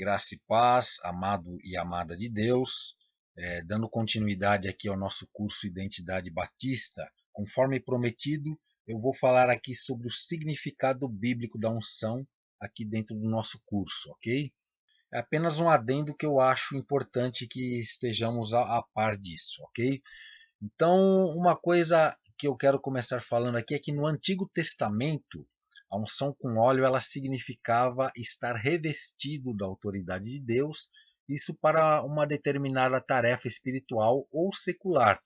Graça e paz, amado e amada de Deus, dando continuidade aqui ao nosso curso Identidade Batista, conforme prometido, eu vou falar aqui sobre o significado bíblico da unção aqui dentro do nosso curso, ok? É apenas um adendo que eu acho importante que estejamos a par disso, ok? Então, uma coisa que eu quero começar falando aqui é que no Antigo Testamento, a unção com óleo ela significava estar revestido da autoridade de Deus, isso para uma determinada tarefa espiritual ou secular.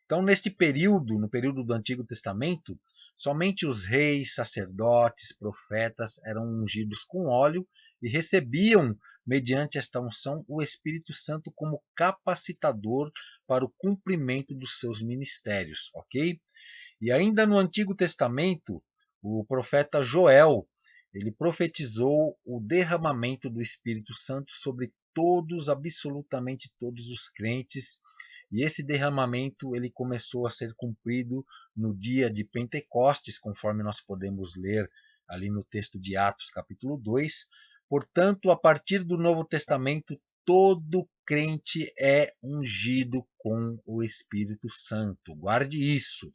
Então, neste período, no período do Antigo Testamento, somente os reis, sacerdotes, profetas eram ungidos com óleo e recebiam, mediante esta unção, o Espírito Santo como capacitador para o cumprimento dos seus ministérios, ok? E ainda no Antigo Testamento, o profeta Joel, ele profetizou o derramamento do Espírito Santo sobre todos, absolutamente todos os crentes, e esse derramamento ele começou a ser cumprido no dia de Pentecostes, conforme nós podemos ler ali no texto de Atos, capítulo 2. Portanto, a partir do Novo Testamento, todo crente é ungido com o Espírito Santo. Guarde isso.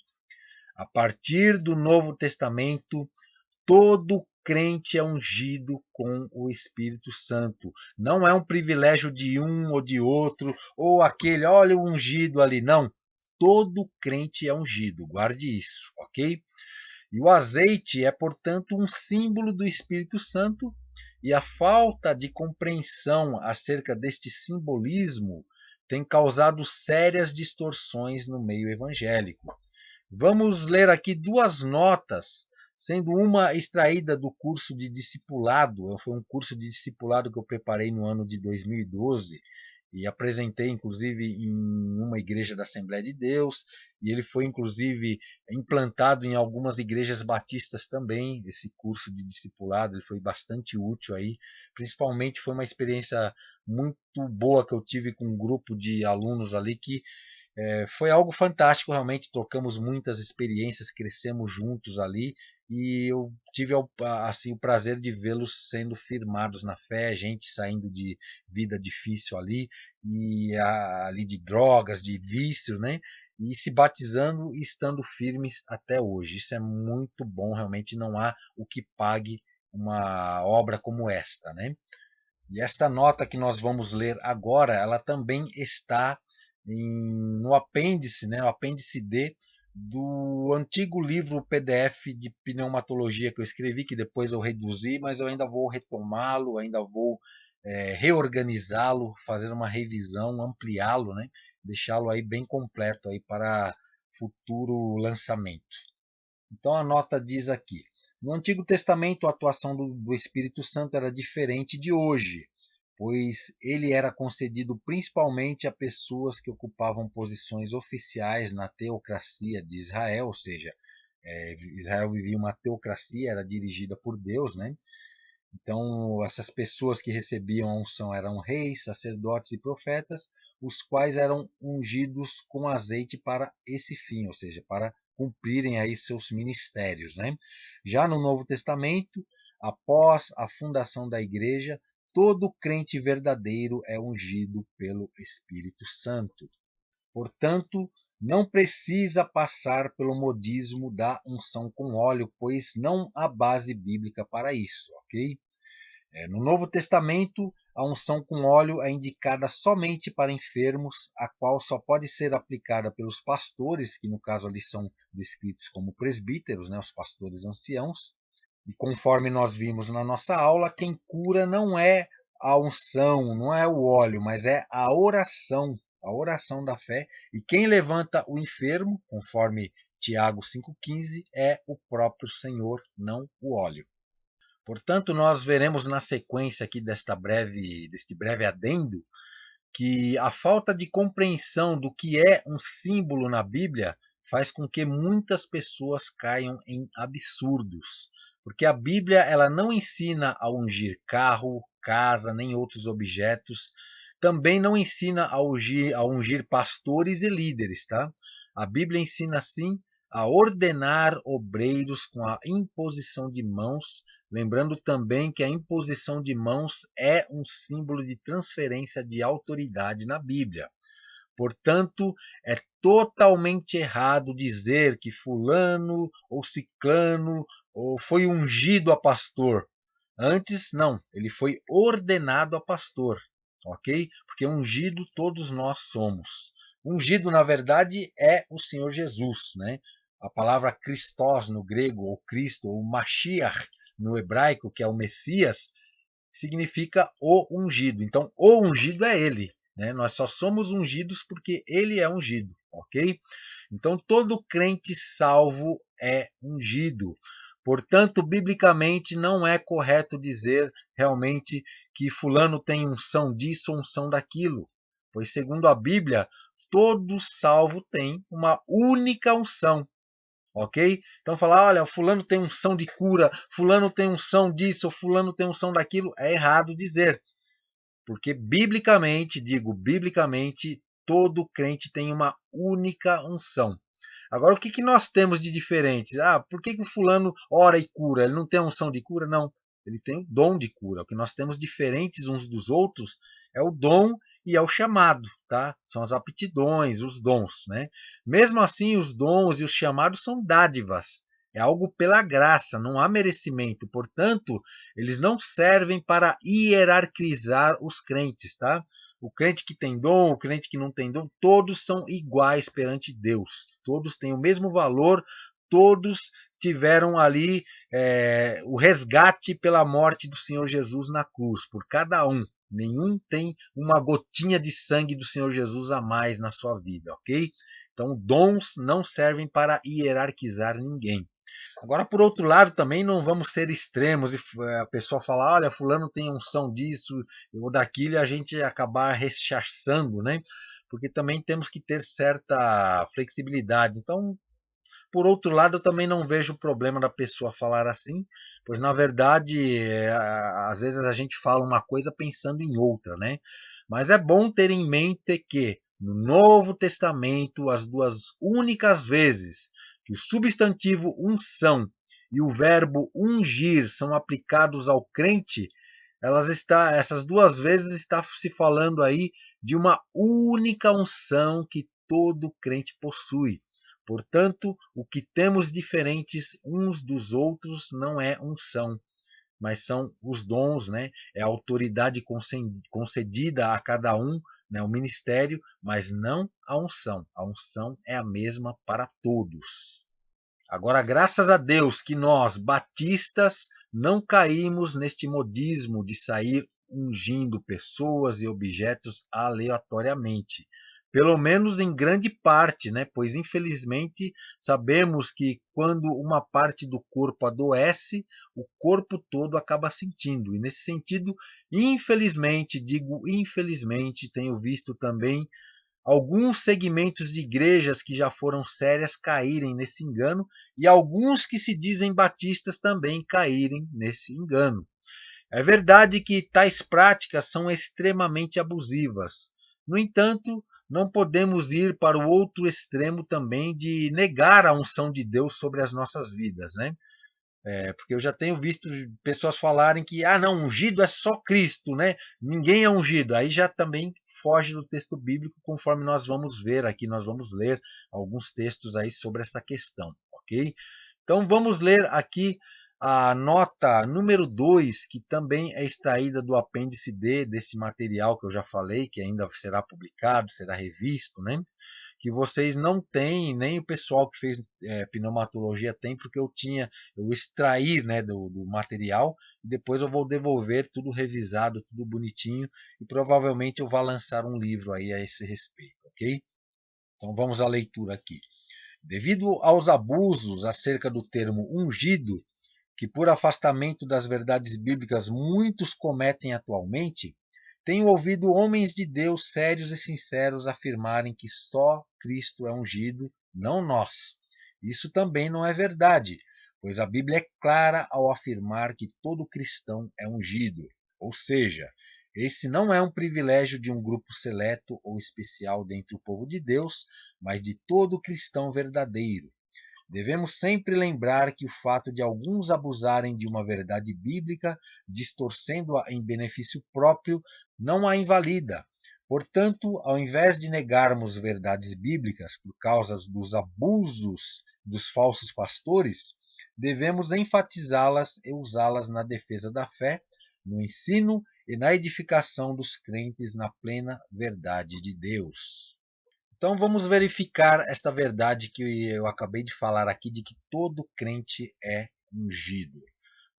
A partir do Novo Testamento, todo crente é ungido com o Espírito Santo. Não é um privilégio de um ou de outro, ou aquele, olha o ungido ali. Não. Todo crente é ungido. Guarde isso, ok? E o azeite é, portanto, um símbolo do Espírito Santo, e a falta de compreensão acerca deste simbolismo tem causado sérias distorções no meio evangélico. Vamos ler aqui duas notas, sendo uma extraída do curso de discipulado. Foi um curso de discipulado que eu preparei no ano de 2012 e apresentei, inclusive, em uma igreja da Assembleia de Deus, e ele foi, inclusive, implantado em algumas igrejas batistas também. Esse curso de discipulado ele foi bastante útil aí, principalmente foi uma experiência muito boa que eu tive com um grupo de alunos ali que foi algo fantástico, realmente. Trocamos muitas experiências, crescemos juntos ali e eu tive assim, o prazer de vê-los sendo firmados na fé, gente saindo de vida difícil ali, e ali de drogas, de vício, né? E se batizando e estando firmes até hoje. Isso é muito bom, realmente não há o que pague uma obra como esta, né? E esta nota que nós vamos ler agora, ela também está no apêndice, né, o apêndice D do antigo livro PDF de pneumatologia que eu escrevi, que depois eu reduzi, mas eu ainda vou retomá-lo, ainda vou reorganizá-lo, fazer uma revisão, ampliá-lo, né, deixá-lo aí bem completo aí para futuro lançamento. Então a nota diz aqui: no Antigo Testamento, a atuação do Espírito Santo era diferente de hoje, pois ele era concedido principalmente a pessoas que ocupavam posições oficiais na teocracia de Israel, ou seja, Israel vivia uma teocracia, era dirigida por Deus, né? Então, essas pessoas que recebiam a unção eram reis, sacerdotes e profetas, os quais eram ungidos com azeite para esse fim, ou seja, para cumprirem aí seus ministérios, né? Já no Novo Testamento, após a fundação da igreja, todo crente verdadeiro é ungido pelo Espírito Santo. Portanto, não precisa passar pelo modismo da unção com óleo, pois não há base bíblica para isso, ok? No Novo Testamento, a unção com óleo é indicada somente para enfermos, a qual só pode ser aplicada pelos pastores, que no caso ali são descritos como presbíteros, né, os pastores anciãos. E conforme nós vimos na nossa aula, quem cura não é a unção, não é o óleo, mas é a oração da fé. E quem levanta o enfermo, conforme Tiago 5,15, é o próprio Senhor, não o óleo. Portanto, nós veremos na sequência aqui deste breve adendo que a falta de compreensão do que é um símbolo na Bíblia faz com que muitas pessoas caiam em absurdos. Porque a Bíblia ela não ensina a ungir carro, casa, nem outros objetos. Também não ensina a ungir pastores e líderes, tá? A Bíblia ensina sim a ordenar obreiros com a imposição de mãos, Lembrando também que a imposição de mãos é um símbolo de transferência de autoridade na Bíblia. Portanto, é totalmente errado dizer que fulano ou ciclano ou foi ungido a pastor. Antes, não, ele foi ordenado a pastor, ok? Porque ungido todos nós somos. Ungido, na verdade, é o Senhor Jesus, né? A palavra Christos no grego, ou Cristo, ou Mashiach no hebraico, que é o Messias, significa o ungido. Então, o ungido é ele. Né? Nós só somos ungidos porque ele é ungido, ok? Então, todo crente salvo é ungido. Portanto, biblicamente, não é correto dizer realmente que fulano tem unção disso ou unção daquilo. Pois, segundo a Bíblia, todo salvo tem uma única unção. Ok? Então falar, olha, fulano tem unção de cura, fulano tem unção disso, fulano tem unção daquilo, é errado dizer. Porque biblicamente, digo biblicamente, todo crente tem uma única unção. Agora, o que nós temos de diferentes? Por que o fulano ora e cura? Ele não tem a unção de cura? Não. Ele tem o dom de cura. O que nós temos diferentes uns dos outros é o dom e é o chamado, tá? São as aptidões, os dons, né? Mesmo assim, os dons e os chamados são dádivas. É algo pela graça, não há merecimento. Portanto, eles não servem para hierarquizar os crentes, tá? O crente que tem dom, o crente que não tem dom, todos são iguais perante Deus. Todos têm o mesmo valor, todos tiveram ali o resgate pela morte do Senhor Jesus na cruz, por cada um. Nenhum tem uma gotinha de sangue do Senhor Jesus a mais na sua vida, ok? Então, dons não servem para hierarquizar ninguém. Agora, por outro lado, também não vamos ser extremos e a pessoa falar, olha, fulano tem unção disso ou daquilo e a gente acabar rechaçando, né? Porque também temos que ter certa flexibilidade. Então, por outro lado, eu também não vejo o problema da pessoa falar assim, pois na verdade, às vezes a gente fala uma coisa pensando em outra, né? Mas é bom ter em mente que no Novo Testamento, as duas únicas vezes que o substantivo unção e o verbo ungir são aplicados ao crente, essas duas vezes está se falando aí de uma única unção que todo crente possui. Portanto, o que temos diferentes uns dos outros não é unção, mas são os dons, né? É a autoridade concedida a cada um, né? O ministério, mas não a unção. A unção é a mesma para todos. Agora, graças a Deus que nós, batistas, não caímos neste modismo de sair ungindo pessoas e objetos aleatoriamente. Pelo menos em grande parte, né? Pois infelizmente sabemos que quando uma parte do corpo adoece, o corpo todo acaba sentindo. E nesse sentido, infelizmente, digo infelizmente, tenho visto também alguns segmentos de igrejas que já foram sérias caírem nesse engano e alguns que se dizem batistas também caírem nesse engano. É verdade que tais práticas são extremamente abusivas. No entanto, não podemos ir para o outro extremo também de negar a unção de Deus sobre as nossas vidas, né? Porque eu já tenho visto pessoas falarem que não, ungido é só Cristo, né? Ninguém é ungido. Aí já também foge do texto bíblico, conforme nós vamos ver aqui, nós vamos ler alguns textos aí sobre essa questão, ok? Então vamos ler aqui a nota número 2, que também é extraída do apêndice D desse material que eu já falei, que ainda será publicado, será revisto, né? Que vocês não têm, nem o pessoal que fez pneumatologia tem, porque eu extraí, né, do material e depois eu vou devolver tudo revisado, tudo bonitinho e provavelmente eu vou lançar um livro aí a esse respeito, ok? Então vamos à leitura aqui. Devido aos abusos acerca do termo ungido, que por afastamento das verdades bíblicas muitos cometem atualmente, tenho ouvido homens de Deus sérios e sinceros afirmarem que só Cristo é ungido, não nós. Isso também não é verdade, pois a Bíblia é clara ao afirmar que todo cristão é ungido. Ou seja, esse não é um privilégio de um grupo seleto ou especial dentre o povo de Deus, mas de todo cristão verdadeiro. Devemos sempre lembrar que o fato de alguns abusarem de uma verdade bíblica, distorcendo-a em benefício próprio, não a invalida. Portanto, ao invés de negarmos verdades bíblicas por causa dos abusos dos falsos pastores, devemos enfatizá-las e usá-las na defesa da fé, no ensino e na edificação dos crentes na plena verdade de Deus. Então vamos verificar esta verdade que eu acabei de falar aqui, de que todo crente é ungido.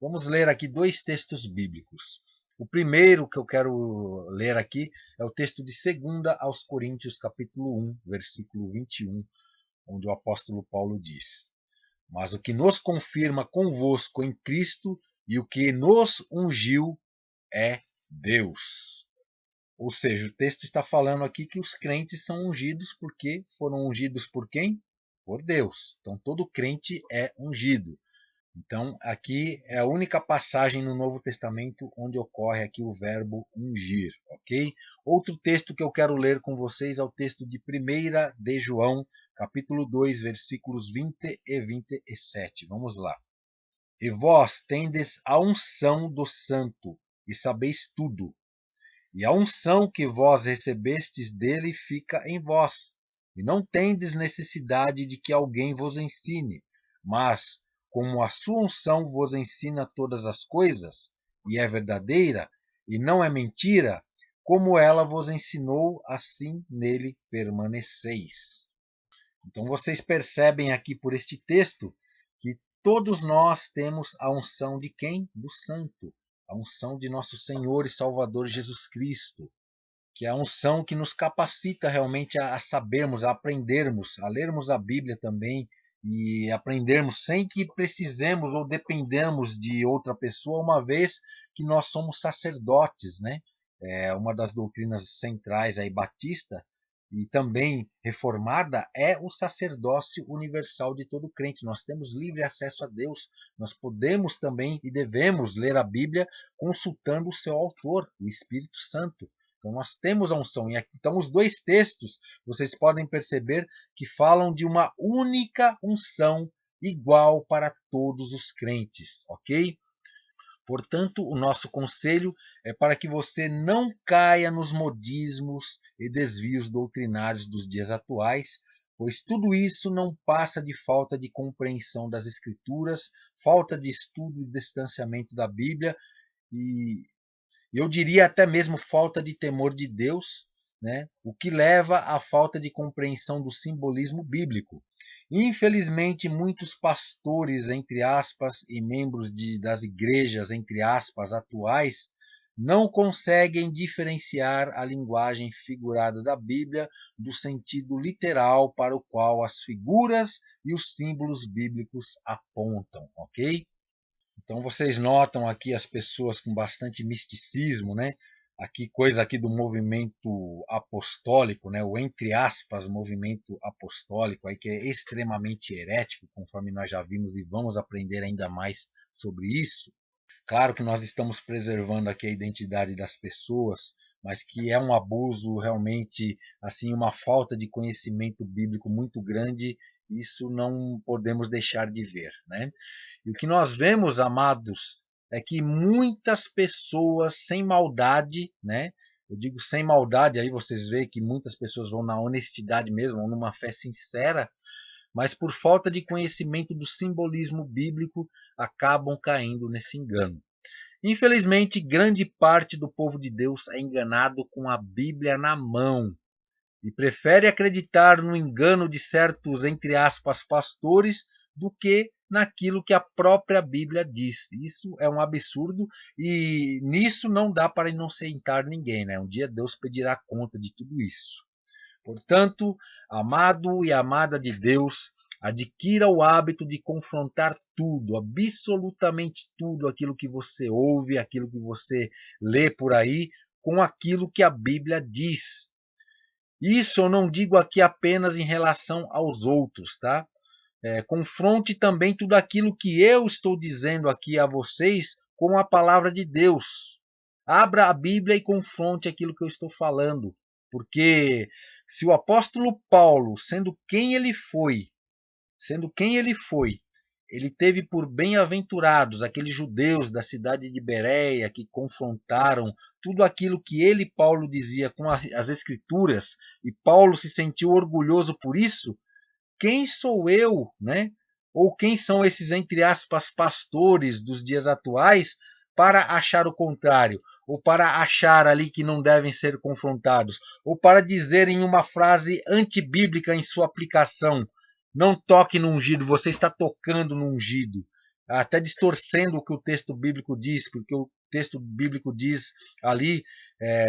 Vamos ler aqui dois textos bíblicos. O primeiro que eu quero ler aqui é o texto de 2 aos Coríntios, capítulo 1, versículo 21, onde o apóstolo Paulo diz: Mas o que nos confirma convosco em Cristo e o que nos ungiu é Deus. Ou seja, o texto está falando aqui que os crentes são ungidos porque foram ungidos por quem? Por Deus. Então todo crente é ungido. Então aqui é a única passagem no Novo Testamento onde ocorre aqui o verbo ungir, ok? Outro texto que eu quero ler com vocês é o texto de 1 de João, capítulo 2, versículos 20 e 27. Vamos lá. E vós tendes a unção do Santo, e sabeis tudo. E a unção que vós recebestes dele fica em vós, e não tendes necessidade de que alguém vos ensine, mas, como a sua unção vos ensina todas as coisas, e é verdadeira, e não é mentira, como ela vos ensinou, assim nele permaneceis. Então vocês percebem aqui por este texto que todos nós temos a unção de quem? Do Santo. A unção de nosso Senhor e Salvador Jesus Cristo, que é a unção que nos capacita realmente a sabermos, a aprendermos, a lermos a Bíblia também e aprendermos sem que precisemos ou dependamos de outra pessoa, uma vez que nós somos sacerdotes, né? É uma das doutrinas centrais aí batista e também reformada é o sacerdócio universal de todo crente. Nós temos livre acesso a Deus. Nós podemos também e devemos ler a Bíblia consultando o seu autor, o Espírito Santo. Então nós temos a unção. Então os dois textos, vocês podem perceber que falam de uma única unção igual para todos os crentes, ok? Portanto, o nosso conselho é para que você não caia nos modismos e desvios doutrinários dos dias atuais, pois tudo isso não passa de falta de compreensão das Escrituras, falta de estudo e distanciamento da Bíblia e eu diria até mesmo falta de temor de Deus, né? O que leva à falta de compreensão do simbolismo bíblico. Infelizmente, muitos pastores, entre aspas, e membros das igrejas, entre aspas, atuais, não conseguem diferenciar a linguagem figurada da Bíblia do sentido literal para o qual as figuras e os símbolos bíblicos apontam, ok? Então vocês notam aqui as pessoas com bastante misticismo, né? Aqui coisa aqui do movimento apostólico, né? O entre aspas movimento apostólico aí que é extremamente herético, conforme nós já vimos e vamos aprender ainda mais sobre isso. Claro que nós estamos preservando aqui a identidade das pessoas, mas que é um abuso realmente, assim, uma falta de conhecimento bíblico muito grande, isso não podemos deixar de ver, né? E o que nós vemos, amados, é que muitas pessoas sem maldade, né? Eu digo sem maldade, aí vocês veem que muitas pessoas vão na honestidade mesmo, vão numa fé sincera, mas por falta de conhecimento do simbolismo bíblico, acabam caindo nesse engano. Infelizmente, grande parte do povo de Deus é enganado com a Bíblia na mão e prefere acreditar no engano de certos, entre aspas, pastores do que naquilo que a própria Bíblia diz. Isso é um absurdo e nisso não dá para inocentar ninguém, né? Um dia Deus pedirá conta de tudo isso. Portanto, amado e amada de Deus, adquira o hábito de confrontar tudo, absolutamente tudo aquilo que você ouve, aquilo que você lê por aí, com aquilo que a Bíblia diz. Isso eu não digo aqui apenas em relação aos outros, tá? Confronte também tudo aquilo que eu estou dizendo aqui a vocês com a palavra de Deus. Abra a Bíblia e confronte aquilo que eu estou falando. Porque se o apóstolo Paulo, sendo quem ele foi, sendo quem ele foi. Ele teve por bem-aventurados aqueles judeus da cidade de Bereia que confrontaram tudo aquilo que ele, Paulo, dizia com as Escrituras, e Paulo se sentiu orgulhoso por isso. Quem sou eu, né? Ou quem são esses, entre aspas, pastores dos dias atuais para achar o contrário? Ou para achar ali que não devem ser confrontados? Ou para dizer em uma frase antibíblica em sua aplicação: não toque no ungido, você está tocando no ungido. Até distorcendo o que o texto bíblico diz, porque o texto bíblico diz ali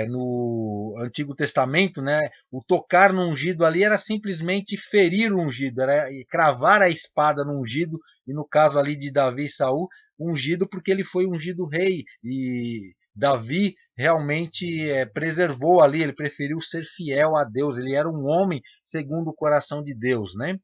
no Antigo Testamento, né, o tocar no ungido ali era simplesmente ferir o ungido, era cravar a espada no ungido, e no caso ali de Davi e Saul, ungido porque ele foi ungido rei, e Davi realmente preservou ali, ele preferiu ser fiel a Deus, ele era um homem segundo o coração de Deus, né?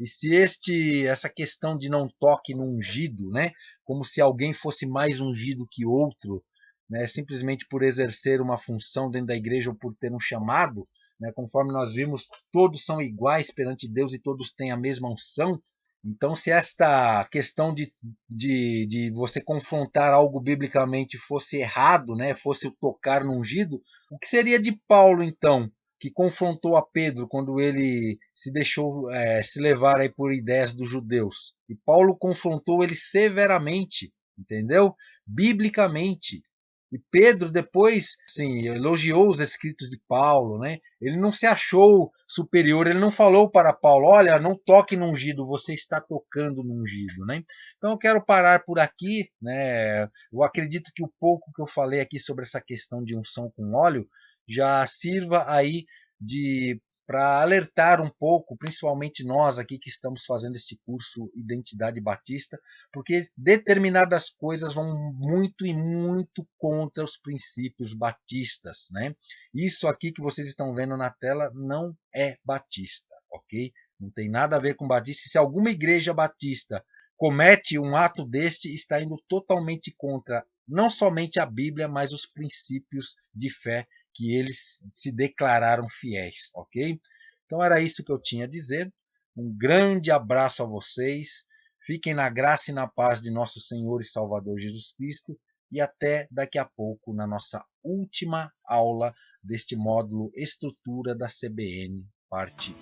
E se essa questão de não toque no ungido, né, como se alguém fosse mais ungido que outro, né, simplesmente por exercer uma função dentro da igreja ou por ter um chamado, né, conforme nós vimos, todos são iguais perante Deus e todos têm a mesma unção. Então, se esta questão de você confrontar algo biblicamente fosse errado, né, fosse o tocar no ungido, o que seria de Paulo, então, que confrontou a Pedro quando ele se deixou se levar aí por ideias dos judeus? E Paulo confrontou ele severamente, entendeu? Biblicamente. E Pedro depois, sim, elogiou os escritos de Paulo, né? Ele não se achou superior, ele não falou para Paulo: olha, não toque no ungido, você está tocando no ungido, né? Então eu quero parar por aqui, né? Eu acredito que o pouco que eu falei aqui sobre essa questão de unção com óleo já sirva aí de para alertar um pouco, principalmente nós aqui que estamos fazendo este curso Identidade Batista, porque determinadas coisas vão muito e muito contra os princípios batistas, né? Isso aqui que vocês estão vendo na tela não é batista, ok? Não tem nada a ver com batista. Se alguma igreja batista comete um ato deste, está indo totalmente contra não somente a Bíblia, mas os princípios de fé que eles se declararam fiéis, ok? Então era isso que eu tinha a dizer. Um grande abraço a vocês. Fiquem na graça e na paz de nosso Senhor e Salvador Jesus Cristo. E até daqui a pouco na nossa última aula deste módulo Estrutura da CBN, parte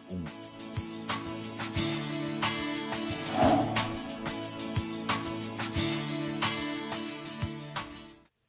1.